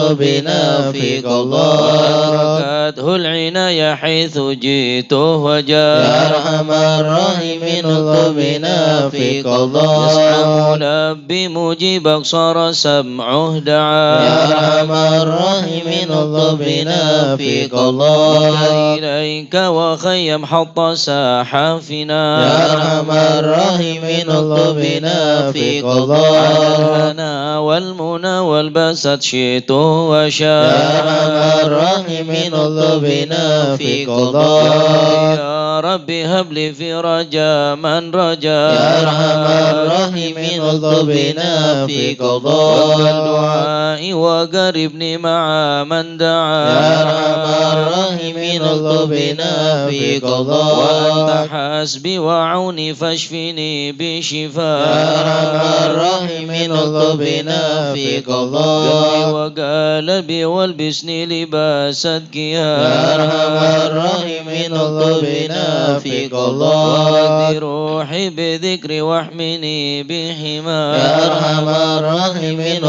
بنا في قضاء بركاته العناية حيث جئت وجاء يا أرحم الراحمين بنا في قضاء يسمع ملبي مجيبك صار سمعه دعا يا أرحم الراحمين بنا في قضاء إليك وخيم حط ساحافنا يا أرحم الراحمين بنا في قضاء الهنا والمنى والبسط شئت وشاء يا أرحم الراحمين بنا في قضاء يا ربي هب لي في رجاء من رجا يا أرحم الراحمين بنا في قضاء دعائي وقربني مع من دعا يا أرحم الراحمين بنا في قضاء وأنت حسبي وعوني فاشفني بشفاء يا أرحم الراحمين بنا في قضاء وقلبي والبسني لباس الكيان يا أرحم الراحمين بنا في قضاء روحي بذكري واحمني بحماك يا أرحم الراحمين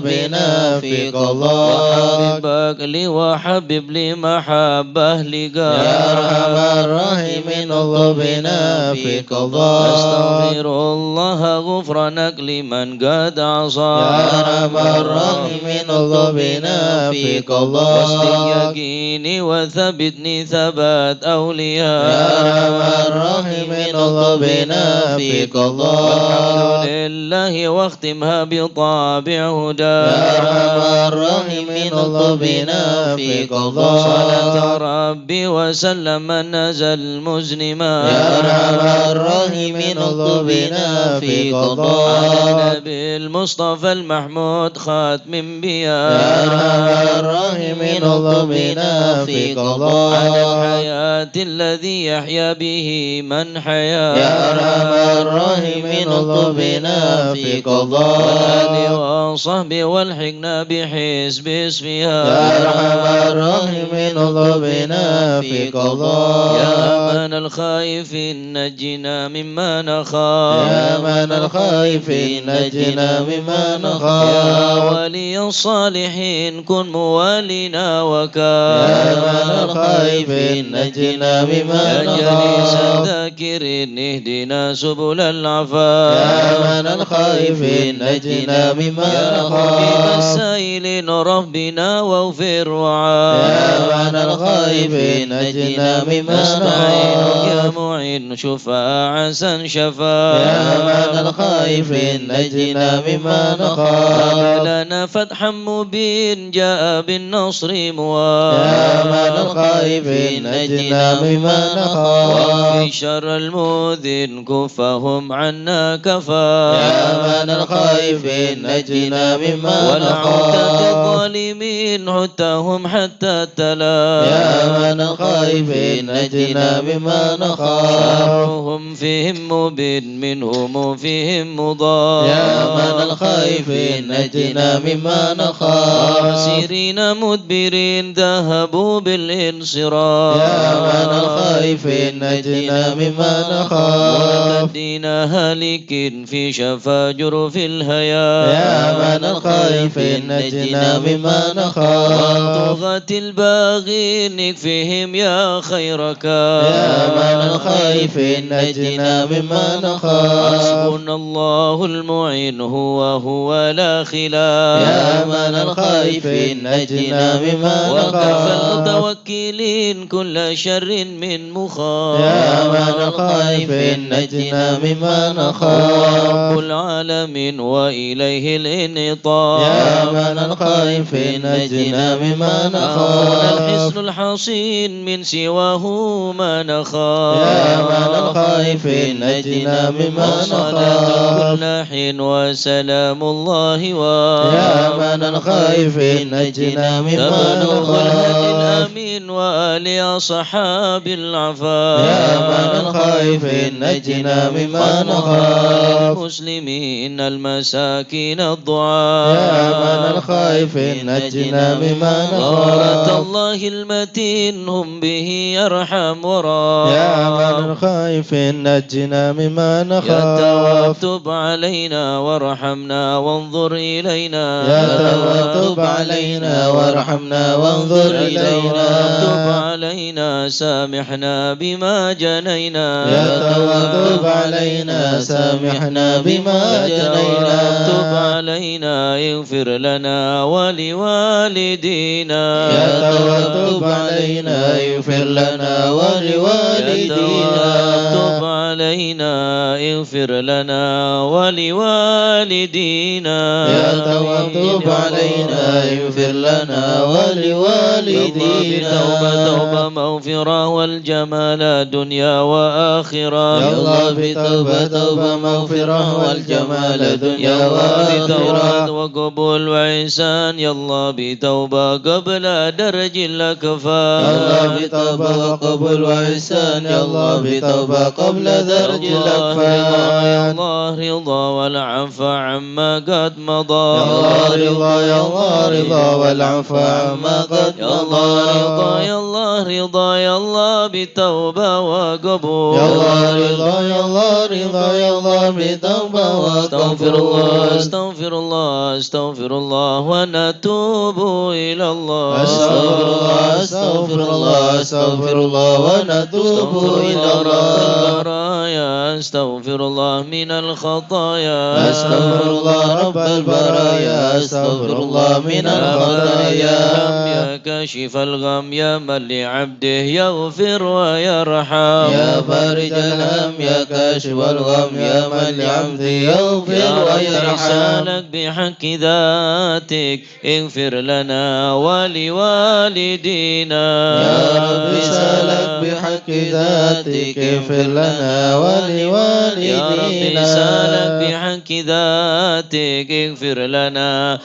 بنا في قضاء حبك لي وحبب لي محبة لقاك يا أرحم الراحمين بنا في قضاء أستغفر الله غفرانك لمن قد عصى يا أرحم الراحمين بنا في قضاء واصلح يقيني وثبتني ثبات أولياء يا أرحم الراحمين بنا في قضاء الحمد لله واختمها بطابع هدى يا أرحم الراحمين بنا في قضاء صلاة ربي وسلم من نزل مزنما يا أرحم الراحمين بنا في قضاء على نبي المصطفى المحمود خاتم انبياء يا أرحم الراحمين بنا في قضاء على الحياة الذي يحيا به من حيا يا أرحم الراحمين بنا في قضاء والآل وصحبه والحقنا بحزب اسمها يا أرحم الراحمين بنا في قضاء يا من الخائفين نجنا مما نخاف يا من الخائفين نجنا مما يا نخاف ولي الصالحين كن موالينا وكاف يا من الخائفين نجنا مما يا جليس نخاف الذاكرين اهدنا سبل العفاف يا من الخائفين نجنا مما يا مجيب نخاف السائلين ربنا واغفر وعاف يا من الخائفين نجنا مما نستعين يا نخاف معين شفاعا شفاء يا من الخائفين نجنا مما نخاف لنا فتحا مبين جاء بالنصر مواب يا من الخائفين نجنا مما نخاف وفي شر المؤذن كفهم عنا كفى يا من الخائفين نجنا مما والعودة نخاف الظالمين حتهم حتى تلا يا من الخائفين نجنا مما نخاف شرهم فيهم مبين منهم فيهم مضاد يا من الخائفين نجنا مما نخاف سيرين مدبرين ذهبوا بالانصراف يا من الخائفين نجنا مما نخاف والذين هالك في شفا جرف الهيا يا من الخائفين نجنا مما نخاف طغاة الباغين يكفيهم يا خيرك يا من الخائفين نجنا مما نخاف حسبنا الله المعين هو لا خلاف يا من الخائفين نجنا مما وكفى نخاف المتوكلين كل شر من مخاف يا من الخائفين نجنا مما نخاف رب العالمين وإليه الانطاف يا من الخائفين نجنا مما نخاف الحصن الحصين من سواه ما نخاف يا من الخائفين نجنا مما صلاة نخاف كل حين وسلام الله يا من الخائفين نجنا مما تبلغ الهدي نخاف الأمين وآل أصحاب العفاف يا من الخائفين نجنا مما نخاف المسلمين المساكين الضعاف يا من الخائفين نجنا مما غارة نخاف الله المتين هم به يرحم ورا يا من خائف نجنا مما يا نخاف تواب تب علينا وارحمنا وانظر إلينا يا تواب تب علينا وارحمنا وانظر يا إلينا تواب تب علينا سامحنا بما جنينا يا تواب تب علينا سامحنا بما يا تواب جنينا تب علينا اغفر لنا ولوالدينا يا تواب تب علينا اغفر لنا ولوالدينا تب علينا اغفر لنا ولوالدينا يا تواب تب علينا اغفر لنا ولوالدينا توبة توبة مغفرة والجمال دنيا وآخرة يا الله بتوبة توبة مغفرة والجمال دنيا وآخرة وقبول وإحسان يا الله بتوبة قبل درج الأكفاء يا الله بتوبة وقبول وإحسان يا الله بتوبة قبل درج الأكفان يا الله رضا والعفو عما قد مضى يا الله رضا يا الله رضا والعفو عما قد يا الله رضا يا الله رضا يا الله بتوبة وقبول يا الله رضا يا الله رضا يا الله بتوبة استغفر وقبول الله استغفر الله استغفر الله ونتوب إلى الله استغفر الله استغفر الله استغفر الله ونتوب إلى الله البرايا استغفر الله من الخطايا استغفر الله رب البرايا استغفر الله من الخطايا يا كاشف الغم يا من لعبده يغفر ويرحم يا فارج الهم يا كاشف الغم يا من لعبده يغفر ويرحم سالك بحق ذاتك اغفر لنا ولوالدينا يا رب سالك بحق ذاتك اغفر لنا ولوالدينا يا رب سالك بحق ذاتك اغفر لنا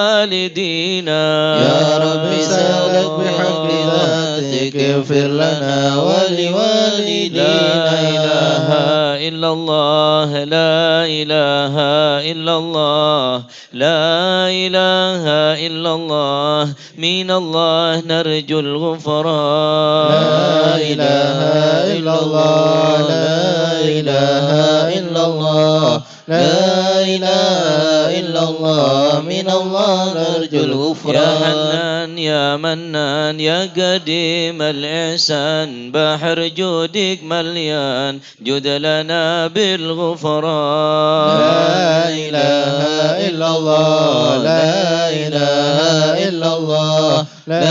ولوالدينا يا رب سالك بحق ذاتك اغفر لنا ولوالدينا لا إله إلا الله لا إله إلا الله لا إله إلا الله من الله نرجو الغفران لا إله إلا الله لا إله إلا الله لا إله إلا الله من الله نرجو يا الغفران حنان يا منان يا قديم الإحسان بحر جودك مليان جد لنا بالغفران لا إله إلا الله لا إله إلا الله لا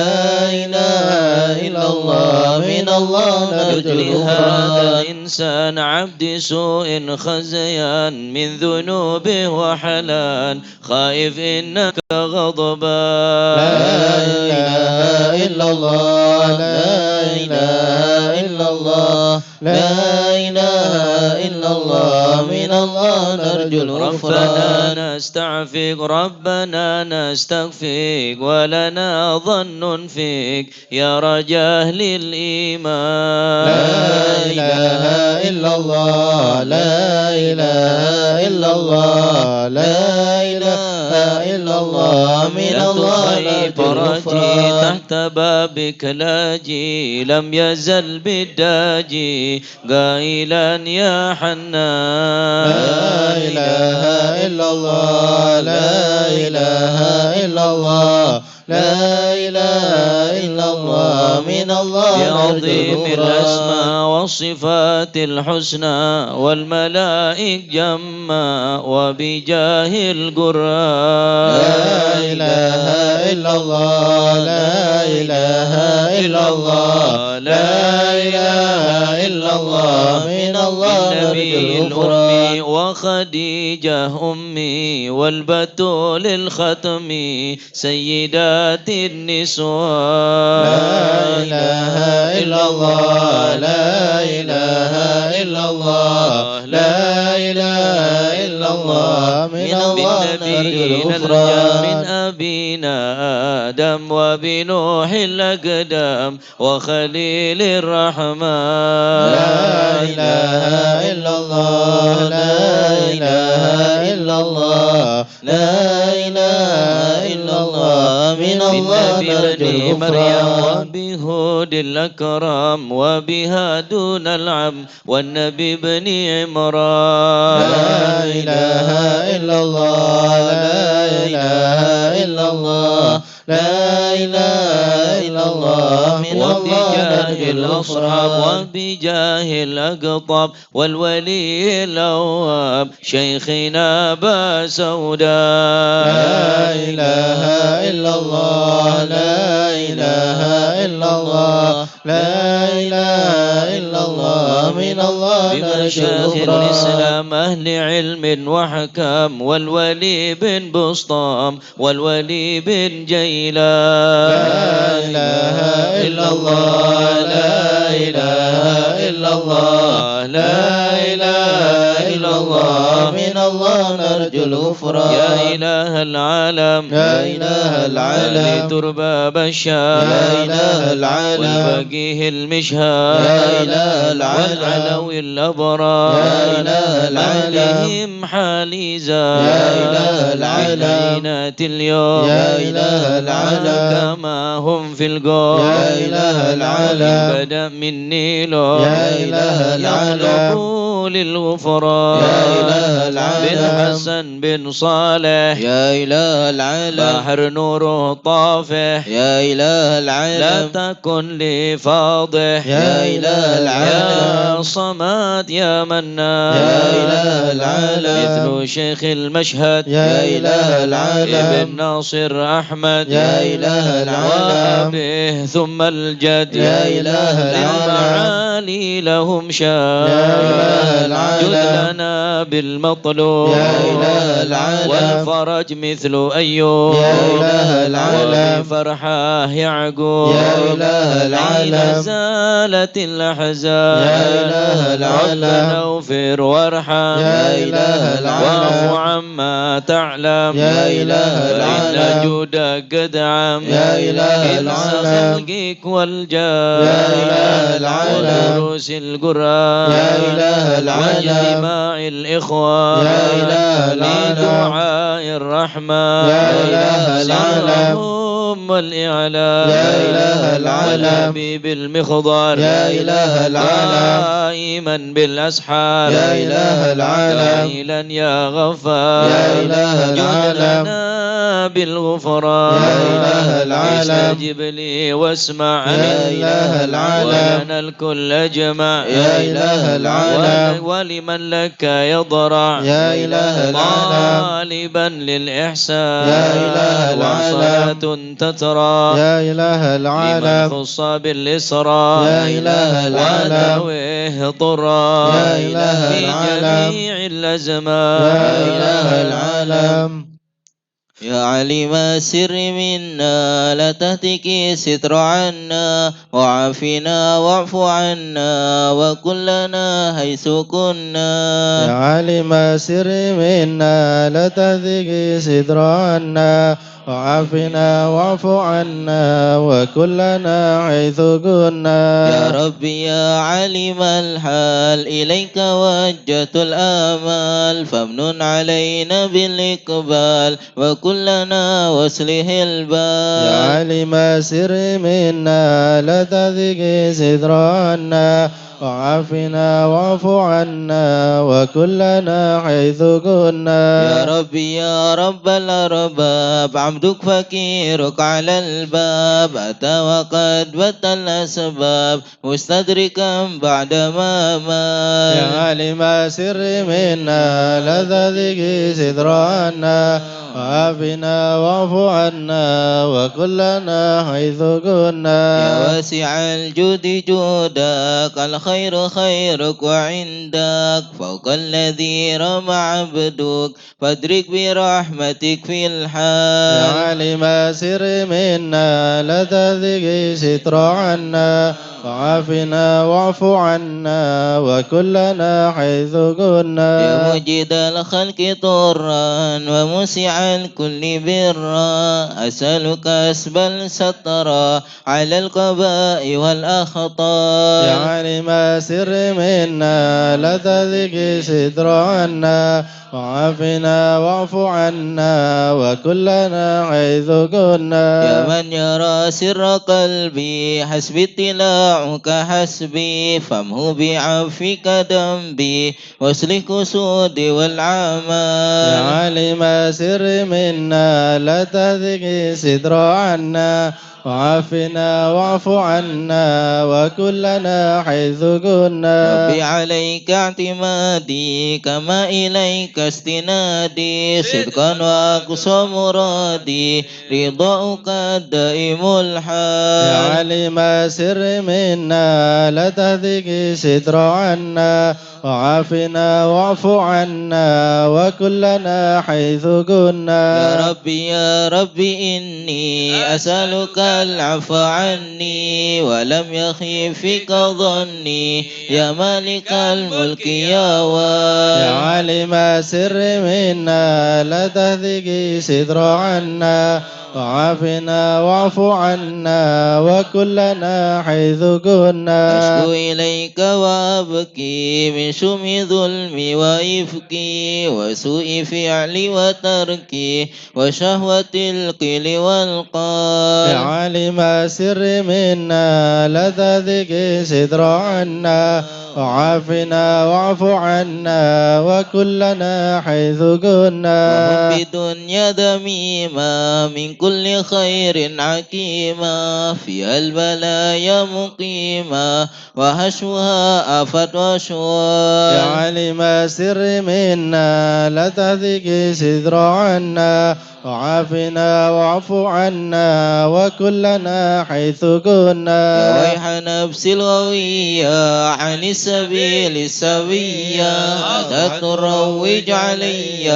إله إلا الله من الله نرجو هذا الغفران الإنسان عبد سوء خزيان من ذنوبه وحلان خائف إنك غضبان لا إله إلا الله لا إله إلا الله لا إله إلا الله من الله نرجو الغفران ربنا نستعفيك ربنا نستغفيك ولنا ظن فيك يا رجاه للإيمان لا إله إلا الله لا إله إلا الله لا إله إلا الله من الله نرجو الغفران تحت بابك لاجي لم يزل بالداجي قائلا يا حنان لا إله إلا الله لا إله إلا الله لا إله إلا الله من الله بعظيم نرجو الأسماء والصفات الحسنى والملائك جمّا وبجاه القرآن لا إله إلا الله لا إله إلا الله لا إله إلا الله من الله نرجو الغفران وخديجة أمي والبتول الختم سيدات النسوان لا إله إلا الله لا إله إلا الله لا إله إلا الله من الله نرجو الغفران من أبينا آدم وبنوح الأقدام وخليل الرحمن لا إله إلا الله لا إله إلا الله لا إله إلا إلا الله من الله نرجو بني مريم الغفران وبهود الأكرم وبها دون العم والنبي بن عمران لا إله إلا الله لا إله إلا الله لا إله إلا الله من الله وبجاه نرجو الأصحاب الغفران وبجاه الأقطاب والولي الأواب شيخنا أبا سوداء لا إله إلا الله لا إله إلا الله لا إله إلا الله من الله نرجو بمشايخ الغفران الإسلام أهل علم وحكام والولي بن بسطام والولي بن جيلان لا إله إلا الله لا إله إلا الله لا إله إلا الله من الله نرجو الغفران يا إله العالم يا إله العالم ترباب الشام يا إله العالم والفقيه المشهاد يا إله العالم والعلوي الأبرار يا إله العالم عليهم حالي زاد يا إله العالم بالبينات اليوم يا إله العالم كما هم في القوم يا إله العالم بدأ مني لو يا إله العالم يطلبوا للغفران يا إله العالم بالحسن بن صالح يا إله العالم بحر نوره طافح يا إله لا العالم تكن لي فاضح يا إله العالم يا صمد يا منان يا إله العالم مثل شيخ المشهد يا إله العالم ابن ناصر أحمد يا إله العالم وأبيه ثم الجد يا إله العالم للمعالي لهم شان يا إله العالم جد لنا بالمطلوب يا إله العالم والفرج مثل أيوب يا إله العالم وبفرحاه يعقوب يا إله العالم أين زالت الأحزان يا إله العالم ربنا اغفر وارحم يا إله العالم واعف عما تعلم يا إله العالم فإن جودك قد عم يا إله العالم خلقك والجاه يا إله العالم ودروس القرآن يا إله العالم واجتماع الإخوان يا إله العالم لدعاء الرحمن يا إله العالم اللهم الإعلام يا إله العالم حبيب المخضر يا إله العالم قائما بالأسحار يا إله العالم قائلا يا غفار يا إله جد العالم لنا بالغفران يا إله العالم استجب لي واسمع يا إله العالم ولنا الكل أجمع يا إله العالم ولمن لك يضرع يا إله العالم طالبا للإحسان يا إله العالم وصلاة تترى يا إله لمن العالم خص بالإسراء يا إله العالم ونويه طرا يا إله في العالم جميع الأزمان يا إله العالم يا عليم السر منا لا تهتك ستر عنا وعافنا واعف عنا وكلنا حيث كنا يا عليم السر منا لا تهتك ستر عنا وعافنا واعف عنا وكلنا حيث كنا يا ربي يا عليم الحال إليك وجهت الآمال فامنن علينا بالإقبال وكلنا واصلح البال يا عليم سر منا لا تذق ستر عنا وعافنا واعف عنا وكلنا حيث كنا يا ربي يا رب الأرباب عبدك فقيرك على الباب أتى وقد بت الأسباب مستدركا بعدما مات يا عالم سر منا لا تذق ستر عنا وعافنا واعف عنا وكلنا حيث كنا يا واسع الجود جودك الخير خيرك وعندك فوق الذي رمى عبدك فادرك برحمتك في الحال يا عالم سر منا لا تذق ستر عنا وعافنا واعف عنا وكلنا حيث كنا يا مجيد الخلق طرا ومسع الكل برا أسألك أسبل سترا على القباء والأخطاء يا عالم سر منا لا تذك ستر عنا وعافنا واعف عنا وكلنا حيث كنا يا من يرى سر قلبي حسبي اطلاعك حسبي فامه بعفوك ذنبي واسلك سودي والعمى يا عالم سر منا لا تذك ستر عنا وعافنا واعف عنا وكلنا حيث كنا ربي عليك اعتمادي كما إليك استنادي صدقا وأقصى مرادي رضاؤك الدائم يا الحال عالم سر منا لا تهدك ستر عنا وعافنا واعف عنا وكلنا حيث كنا يا ربي إني أسألك العفو عني ولم يخيب فيك ظني يا مالك الملك يا يا وال عالم سر منا لا تهدك ستر عنا وعافنا واعف عنا وكلنا حيث كنا أشكو إليك وأبكي من شم ظلمي وإفكي وسوء فعلي وتركي وشهوة القيل يا والقال عالم سر منا لا تذك ستر عنا وعافنا واعف عنا وكلنا حيث كنا وهم بدنيا ذميما من كل خير عكيما فيها البلايا مقيما وهشوها آفت يا وشوال عالم سر منا لا تهدك ستر عنا وعافنا واعف عنا وكلنا حيث يا كنا ويح نفسي الغوية عن السبيل السوية أتت تروج علي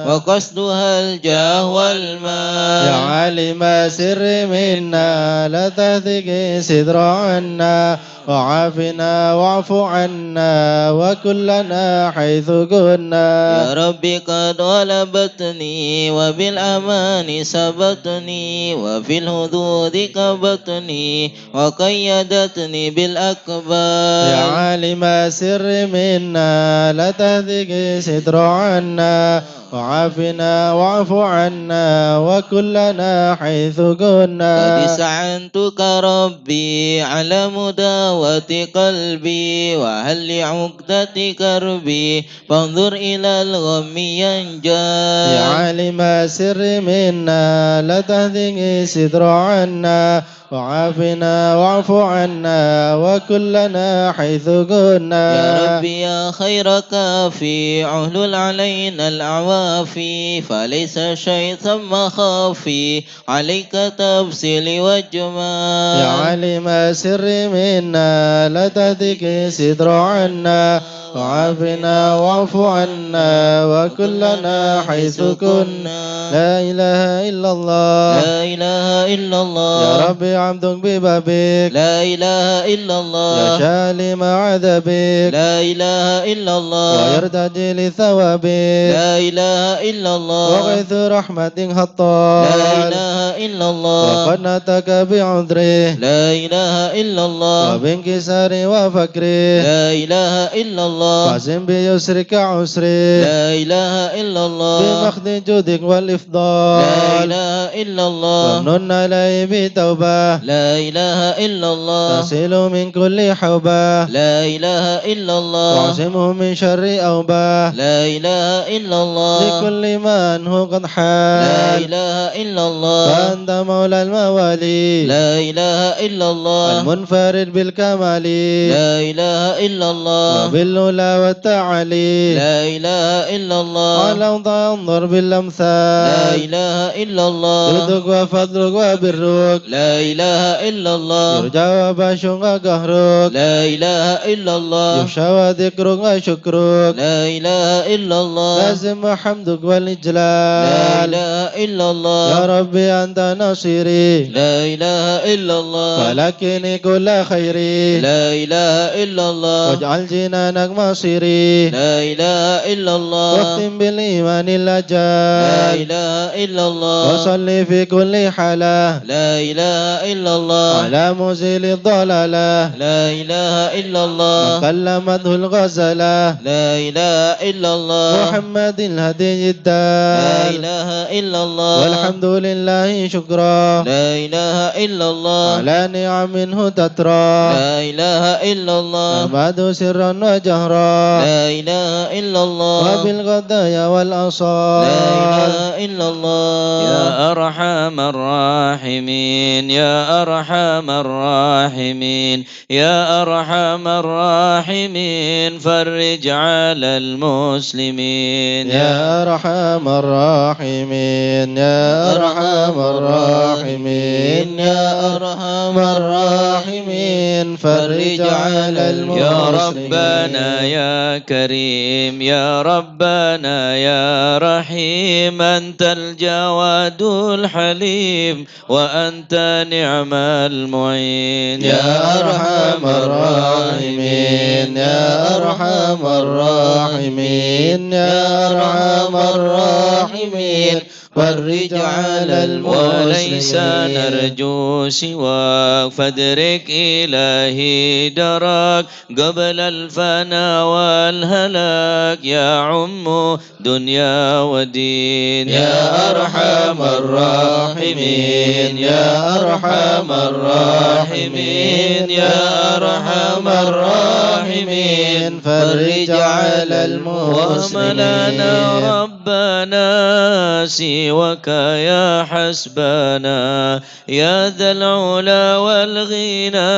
وقصدها الجاه يا والمال عالم سر منا لا تهدك ستر عنا وعافنا واعف عنا وكلنا حيث كنا يا ربي قد غلبتني وبالأمان سبتني وفي الهدود كبتني وقيدتني يا بالأكبار عالم سر منا لا تهدك ستر عنا وعافنا واعف عنا وكلنا حيث قد كنا استعنتك ربي على مداوة قلبي وهل لعقدة كربي فانظر إلى الغم يا ينجال عالم سر منا لا تهدك ستر عنا وعافنا واعف عنا وكلنا حيث كنا يا ربي يا خير كافي عهل علينا الأعوافي فليس شيء ثم خافي عليك تبسلي يا والجمال عالم سر منا لا تهدك ستر عنا وعافنا واعف عنا وكلنا حيث كنا لا إله إلا الله لا إله إلا الله يا ربي عبدك ببابك لا إله إلا يا الله شالم عذابك لا إله إلا الله ويرتجي لثوابك لا إله إلا الله وغيث رحمة هطال لا إله إلا الله وقد نتك بعذره لا إله إلا الله وبانكسار وفكره لا إله إلا الله واعزم بيسرك عسره لا إله إلا الله بمخد جودك لا والإفضال إله إلا الله ومن علي بتوبة لا إله إلا الله تصل من كل حوبة لا إله إلا الله واعصمه من شر أوبة لا إله إلا الله لكل من هو قد لا حال إله إلا الله فأنت مولى الموالي لا إله إلا الله المنفرد بالكمال لا إله إلا الله وباللول العلا والتعالي لا إله إلا الله على انظر لا بالأمثال إله إلا الله جودك وفضلك وبرك لا إله إلا الله يرجى وباشك وقهرك لا إله إلا الله يخشى وذكرك وشكرك لا إله إلا الله لازم حمدك لا والإجلال إله إلا الله يا ربي أنت نصيري لا إله إلا الله فلكني كل خيري لا إله إلا الله واجعل جنانك مصيري لا إله إلا الله واختم بالإيمان لا الأجال إله إلا الله وصلي في كل حالة لا إله إلا الله على مزيل الضلالة لا إله إلا الله من كلمته الغزلة لا إله إلا الله محمد الهدي لا الدال إله إلا الله والحمد لله شكرا لا إله إلا الله على نعم منه تترى لا إله إلا الله أحمد سرا وجهرا لا إله إلا الله وبالغدايا لا والأصال إله إلا الله يا أرحم الراحمين يا أرحم الراحمين يا أرحم الراحمين فرج على المسلمين يا أرحم الراحمين يا أرحم الراحمين يا أرحم الراحمين فرج على المسلمين يا ربنا يا كريم يا ربنا يا رحيم أنت الجواد الحليم وأنت نعم المعين يا أرحم الراحمين يا أرحم الراحمين يا أرحم الراحمين فرج على المسلمين وليس نرجو سواك فادرك إلهي دراك قبل الفنا والهلاك يا عم دنيا ودين يا أرحم الراحمين يا أرحم الراحمين يا أرحم الراحمين فرج على وملنا المسلمين ربنا سواك يا حسبنا يا ذا العلا والغنى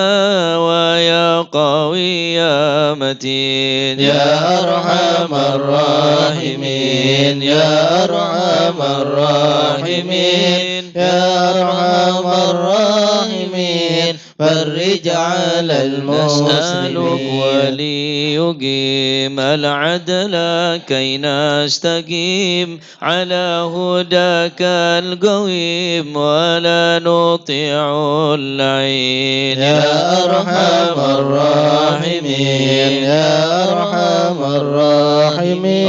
ويا قوي يا متين يا أرحم الراحمين يا أرحم الراحمين يا أرحم الراحمين فرج على نسألك المسلمين وليقيم العدل كي نستقيم على هداك القويم ولا نطيع اللعين يا أرحم الراحمين يا أرحم الراحمين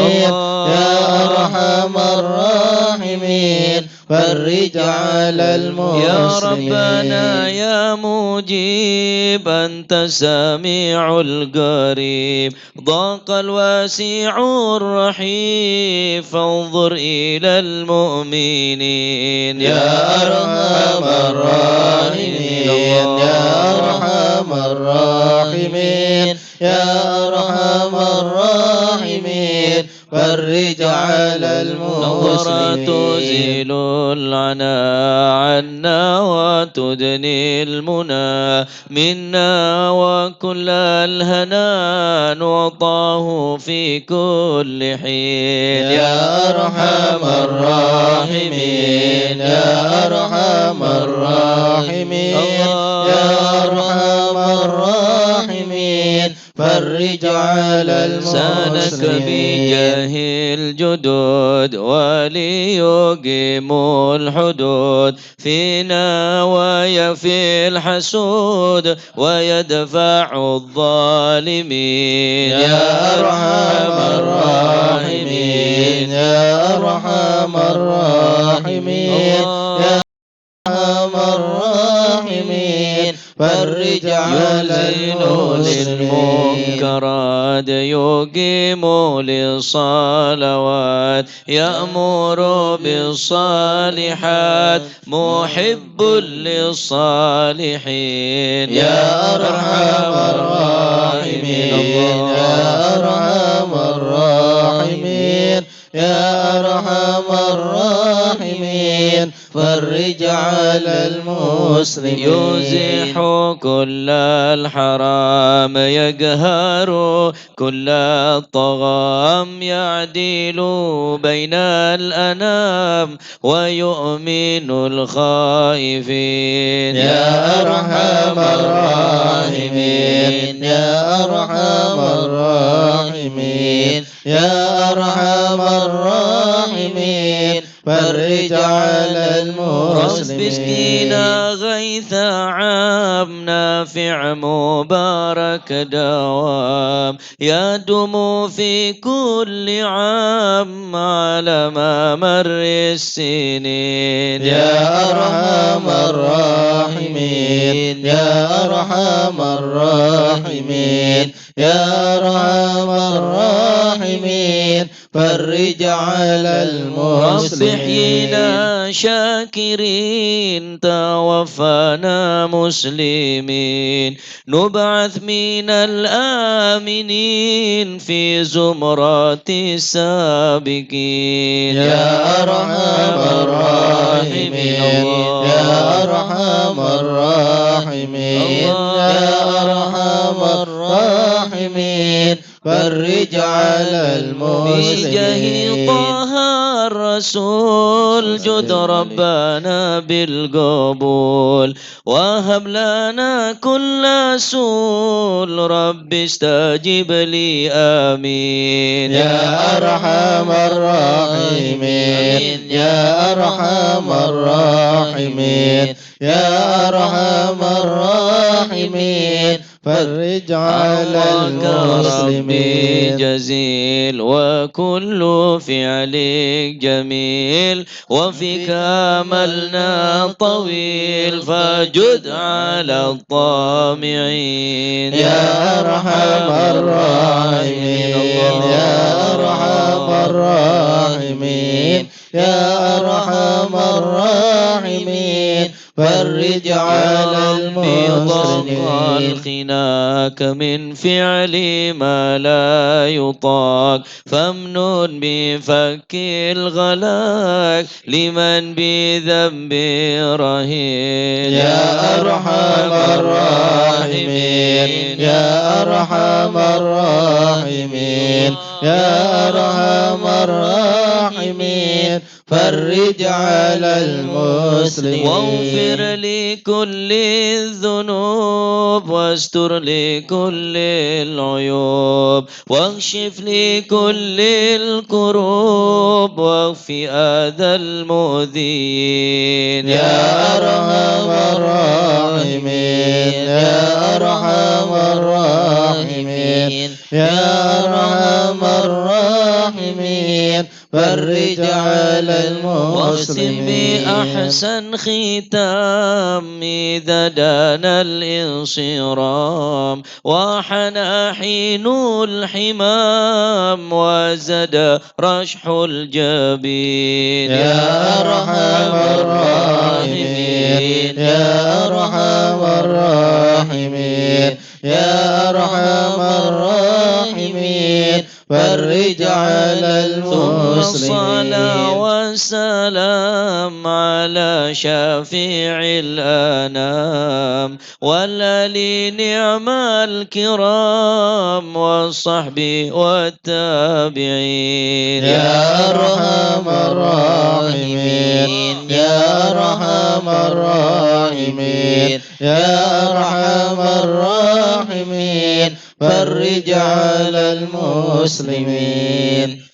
يا أرحم الراحمين فرج على المسلمين يا ربنا يا مجيب أنت سميع القريب ضاق الواسع الرحيم فانظر إلى المؤمنين يا أرحم الراحمين يا أرحم الراحمين يا أرحم الراحمين فرج على نظرة المسلمين تزيل العنا عنا وتدني المنى منا وكل الهنا نعطاه في كل حين يا أرحم الراحمين يا أرحم الراحمين يا أرحم الراحمين فرج على سانك المسلمين بجاه الجدود وليقيم الحدود فينا ويفي الحسود ويدفع الظالمين يا أرحم الراحمين يا أرحم الراحمين يا أرحم الراحمين فرج على يزيل المسلمين للمنكرات يقيم للصلوات يأمر بالصالحات محب للصالحين يا أرحم الراحمين يا أرحم الراحمين يا أرحم الراحمين فرج على المسلمين يزيح كل الحرام يقهر كل الطغام يعدل بين الأنام ويؤمن الخائفين يا أرحم الراحمين يا أرحم الراحمين يا أرحم الراحمين فرج على المسلمين رب اسقينا غيث عام نافع مبارك دوام يدوم في كل عام على ما مر السنين يا أرحم الراحمين يا أرحم الراحمين يا أرحم الراحمين فرج على المسلمين احيينا شاكرين توفنا مسلمين نبعث من الآمنين في زمرات السابقين يا أرحم الراحمين يا أرحم الراحمين يا أرحم الراحمين فرج على بجاه المسلمين طه الرسول جد ربنا بالقبول وهب لنا كل سول رب استجب لي آمين يا أرحم الراحمين يا أرحم الراحمين يا أرحم الراحمين فرج على المسلمين جزيل وكل فعلك جميل وفيك أملنا طويل فجد على الطامعين يا أرحم الراحمين يا أرحم الراحمين يا أرحم الراحمين فرج على المسلمين الخناك من فعل ما لا يطاق فامنن بفك الغلاك لمن بذنب رهين يا أرحم الراحمين يا أرحم الراحمين يا أرحم الراحمين فرج على المسلمين واغفر لكل الذنوب واستر لكل العيوب واكشف لكل الكروب واغفر أذى المؤذين يا أرحم الراحمين يا أرحم الراحمين يا أرحم الراحمين فرج على واختم المسلمين بأحسن ختام إذا دانا الانصرام وحنى حين الحمام وزاد رشح الجبين يا أرحم الراحمين يا أرحم الراحمين يا أرحم الراحمين فرج على المسلمين الصلاة والسلام على شفيع الأنام والآل نعم الكرام والصحب والتابعين يا أرحم الراحمين يا أرحم الراحمين يا أرحم الراحمين فرج على المسلمين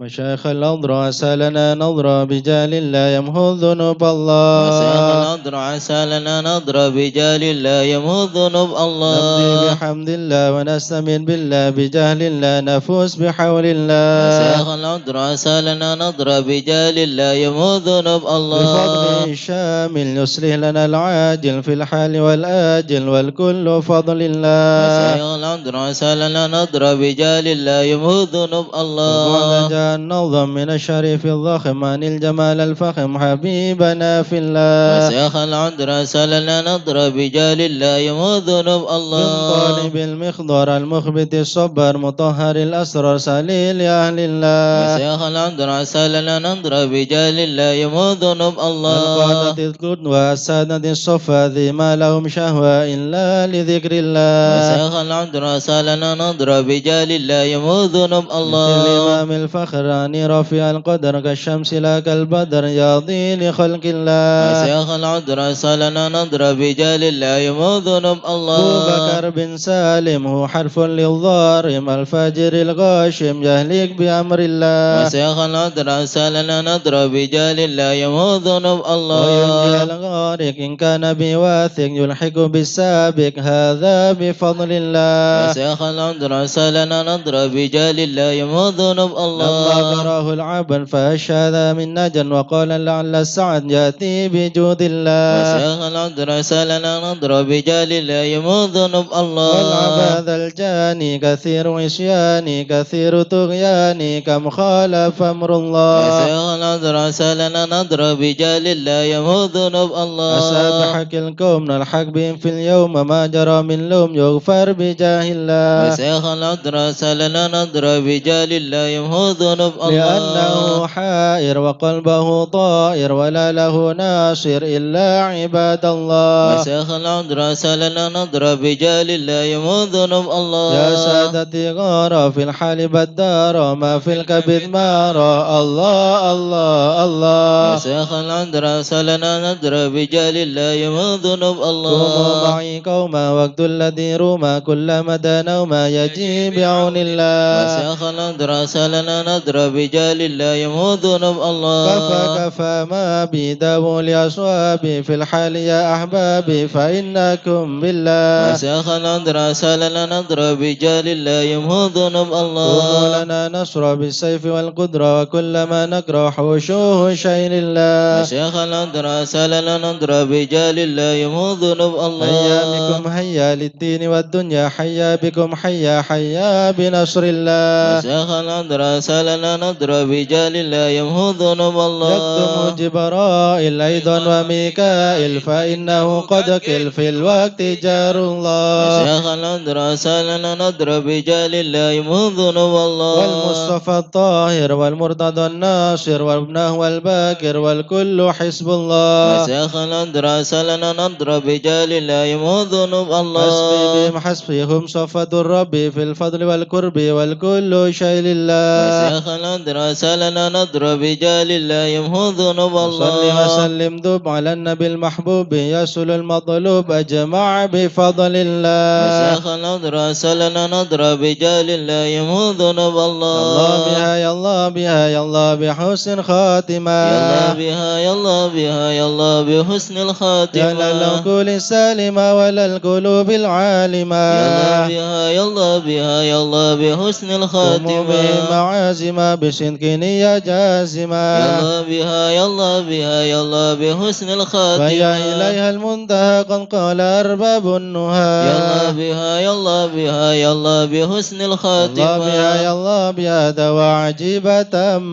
مشايخ الأضر عسى لنا نظرة بجال الله يمحو ذنوب الله وسيخ النضر عسى لنا نضر بجال الله يمحو ذنوب نمضي الله بحمد الله ونستمن بالله بجهل الله نفوز بحول الله وسيخ النضر عسى لنا نضر بجال الله يمحو ذنوب الله بفضله الشامل يصلح لنا العاجل في الحال والآجل والكل فضل الله وسيخ النضر عسى لنا نضر بجال الله يمحو ذنوب الله النظم من الشريف الضخم عن الجمال الفخم حبيبنا في الله وشيخ العذر سلنا نضر بجال الله يموت ذنوب من الله طالب المخضر المخبت الصبر مطهر الأسرار سليل يا أهل الله وشيخ العذر سلنا نضر بجال الله يموت ذنوب الله القادة القدوة السادة الصفا ذي ما لهم شهوة إلا لذكر الله وشيخ العذر سلنا نضر بجال الله يموت ذنوب مثل الله الإمام الفخراني رفيع القدر كالشمس لا كالبدر ياضي لخلق الله وشيخ العذر سلنا نضر بجال الله يموت ذنوب أبو الله بكر بن سالم هو حرف للظارم الفجر الغاشم يهلك بأمر الله وشيخ العذر سلنا نضر بجال الله يموت ذنوب الله وينجي الغارق إن كان بواثق يلحق بالسابق هذا بفضل الله وشيخ العذر سلنا نضر بجال الله يموت ذنوب لما الله قراه العبد فهش هذا من نجا وقال لعل السعد يأتي بجود الله وشيخ العذر سلنا نضر بجال الله يموت ذنوب الله والعباد الجاني كثير عصياني كثير طغياني كم خالف أمر الله وشيخ العذر سلنا نضر بجال الله يموت ذنوب الله أسابحك الكون الحق بهم في اليوم ما جرى من لوم يغفر بجاه الله وشيخ العذر سلنا نضر بجال الله يموت ذنوب الله لأنه حائر وقلبه طائر ولا له ناصر إلا عباد الله وشيخ العذر سلنا نضر بجال الله يموت ذنوب الله يا سادتي غار في الحال بدار ما في الكبد مارا الله الله الله وشيخ العذر سلنا نضر بجال الله يموت ذنوب قوموا الله معي قوما وقت الذي روما كل مدى نوما يجي بعون الله وشيخ العذر سلنا نضر بجال الله يموت ذنوب الله كفى كفى ما بي داو لأصوابي في الحال يا أحبابي فإنكم بالله وشيخ العذر سلنا نضر بجال الله يموت ذنوب الله قوموا لنا نصر بالسيف والقدرة وكل ما نكره حوشوه شيء لله وشيخ العذر سلنا نضر بجال الله يموت ذنوب الله هيا بكم هيا للدين والدنيا حيا بكم حيا حيا بنصر الله وشيخ العذر سلنا نضر بجال الله يموت ذنوب الله يكتم جبرائيل أيضا وميكائيل فإنه قد كل في الوقت جار الله وشيخ العذر سلنا نضر بجال الله يموت ذنوب الله والمصطفى الطاهر والمرتضى الناصر وابنه والباكر والكل حزب الله وشيخ العذر سلنا نضر بجال الله يموت ذنوب الله حسبي بهم حسبهم صفة الرب في الفضل والكرب والكل شيء لله وشيخ العذر سلنا نضر بجال الله يموت ذنوب صل الله وسلم دب على النبي المحبوب يسل المطلوب أجمع بفضل الله وشيخ العذر سلنا نضر بجال الله يموت ذنوب الله الله بها يا الله بها يا الله بحسن خاتمة يلا بها يلا بها يلا بحسن يا الخاتمة للعقول السالمة ولا القلوب العالمة يلا بها يلا بها يلا بحسن قوموا الخاتمة به معازمة بصدق نية جازمة يلا بها يلا بها يلا بحسن الخاتمة فيا إليها المنتهى قد قال أرباب النهى يلا بها يلا بها يلا بحسن الله الخاتمة بها يا الله بها دواء عجيبة